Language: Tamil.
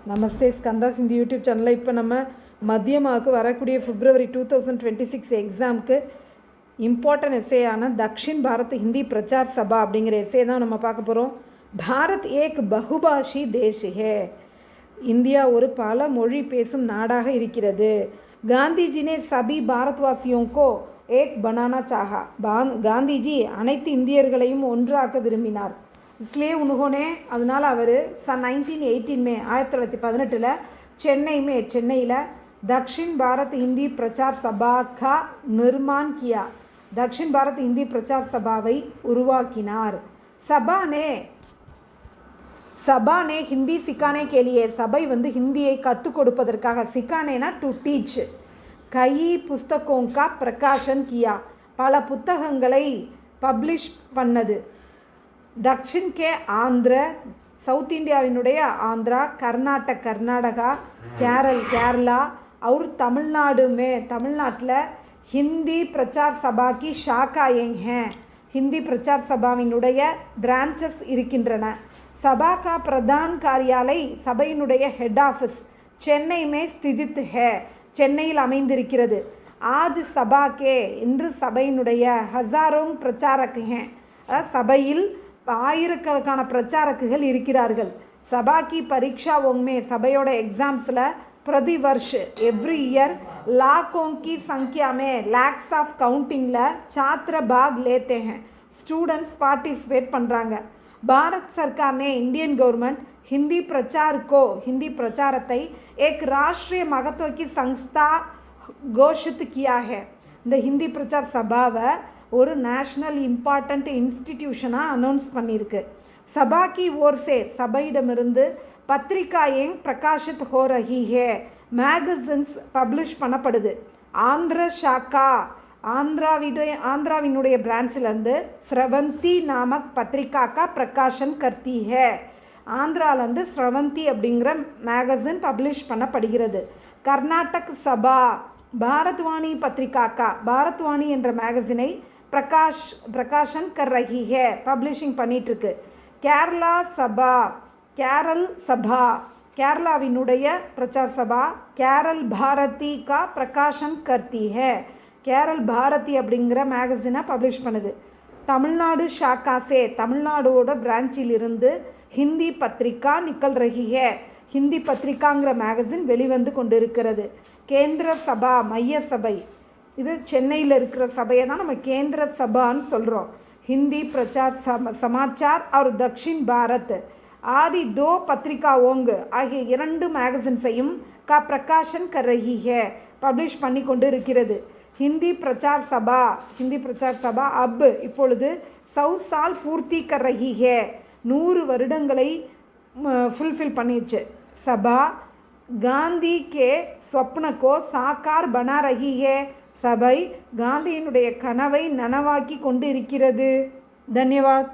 நமஸ்தே ஸ்கந்தா சிந்தி யூடியூப் சேனலில் இப்போ நம்ம மத்தியமாவுக்கு வரக்கூடிய February 2026 எக்ஸாமுக்கு இம்பார்ட்டன்ட் எஸ்ஸேயான தக்ஷின் பாரத் ஹிந்தி பிரச்சார் சபா அப்படிங்கிற எஸ்ஸே தான் நம்ம பார்க்க போகிறோம். பாரத் ஏக் பகுபாஷி தேஷ் ஹே, இந்தியா ஒரு பல மொழி பேசும் நாடாக இருக்கிறது. காந்திஜி ने सभी भारतवासियों को एक बनाना चाहा. காந்திஜி அனைத்து இந்தியர்களையும் ஒன்றாக்க விரும்பினார். इसलिए उन्होंने அதனால் அவர் 1918 में 1918 சென்னையில் दक्षिण भारत हिंदी प्रचार सभा का निर्माण किया. दक्षिण भारत हिंदी प्रचार सभाவை உருவாக்கினார். सभा ने हिंदी सिखाने के लिए, सभை வந்து ஹிந்தியை கற்றுக் கொடுப்பதற்காக, सिखानेना टू टीच, कई पुस्तकों का प्रकाशन किया, பல புத்தகங்களை பப்ளிஷ் பண்ணது. दक्षिण के आंध्र, साउथ इंडियाविनुடைய आंध्रा, कर्नाटका, केरला और तमिलनाडु में, तमिलनाட்டில் हिंदी प्रचार सभा की शाखाएं हैं. हिंदी प्रचार सभाவினுடைய பிரான்ச்சஸ் இருக்கின்றன. सभा का प्रधान कार्यालय, சபையினுடைய हेड ऑफिस चेन्नई में स्थित है, சென்னையில் அமைந்திருக்கிறது. आज सभा के, இன்று சபையினுடைய हजारों प्रचारक हैं, சபையில் ஆயிரக்கணக்கான பிரச்சாரக்குகள் இருக்கிறார்கள். சபா की परीक्षाओं में, சபையோட எக்ஸாம்ஸில் प्रति वर्ष एवरी ईयर लाखों की संख्या में, लैक्स ऑफ काउंटिंगिல் छात्र भाग लेते हैं, स्टूडेंट्स पार्टिसिपेट பண்ணுறாங்க. भारत सरकार ने, इंडियन गवर्नमेंट हिंदी प्रचार को, हिंदी प्रचारத்தை एक राष्ट्रीय महत्व की संस्था घोषित किया है. இந்த ஹிந்தி பிரச்சார் சபாவை ஒரு நேஷ்னல் இம்பார்ட்டண்ட் இன்ஸ்டிடியூஷனாக அனௌன்ஸ் பண்ணியிருக்கு. சபா की ओर से, சபையிடமிருந்து பத்திரிகாயேங் பிரகாஷித் ஹோ ரஹி ஹே, மேகசின்ஸ் பப்ளிஷ் பண்ணப்படுது. ஆந்திர ஷாக்கா, ஆந்திராவினுடைய பிரான்ச்சிலேருந்து ஸ்ரவந்தி நாமக் பத்திரிகாக்கா பிரகாஷன் கர்த்தி ஹே, ஆந்திராவிலேருந்து ஸ்ரவந்தி அப்படிங்கிற மேகசின் பப்ளிஷ் பண்ணப்படுகிறது. கர்நாடக் சபா பாரத்வாணி பத்திரிகாக்கா, பாரத்வாணி என்ற மேகசினை பிரகாஷன் கர் ரஹி ஹே, பப்ளிஷிங் பண்ணிகிட்ருக்கு. கேரளா சபா, கேரள் சபா, கேரளாவினுடைய பிரச்சார் சபா கேரள் பாரதி கா பிரகாஷன் கர்த்தி ஹே, கேரள் பாரதி அப்படிங்கிற மேகசினை பப்ளிஷ் பண்ணுது. தமிழ்நாடு ஷாக்கா சே, தமிழ்நாடோட பிரான்ச்சிலிருந்து ஹிந்தி பத்திரிகா நிக்கல் ரஹி ஹே, ஹிந்தி பத்திரிகாங்கிற மேகசின் வெளிவந்து கொண்டு இருக்கிறது. கேந்திர சபா, மைய சபை, இது சென்னையில் இருக்கிற சபையை தான் நம்ம கேந்திர சபான்னு சொல்கிறோம். हिंदी प्रचार समाचार और दक्षिण भारत आदि दो पत्रिकाओं ஆகிய இரண்டு மேகசின்ஸையும் का प्रकाशन कर रही है, பப்ளிஷ் பண்ணி கொண்டு இருக்கிறது. हिंदी प्रचार सभा, हिंदी प्रचार सभा अब இப்பொழுது 100 साल பூர்த்தி कर रही है, 100 வருடங்களை ஃபுல்ஃபில் பண்ணிடுச்சு. சபா காந்தி கே स्वप्न को साकार बना रही है, சபை காந்தியினுடைய கனவை நனவாக்கி கொண்டு இருக்கிறது. தன்யவாத்.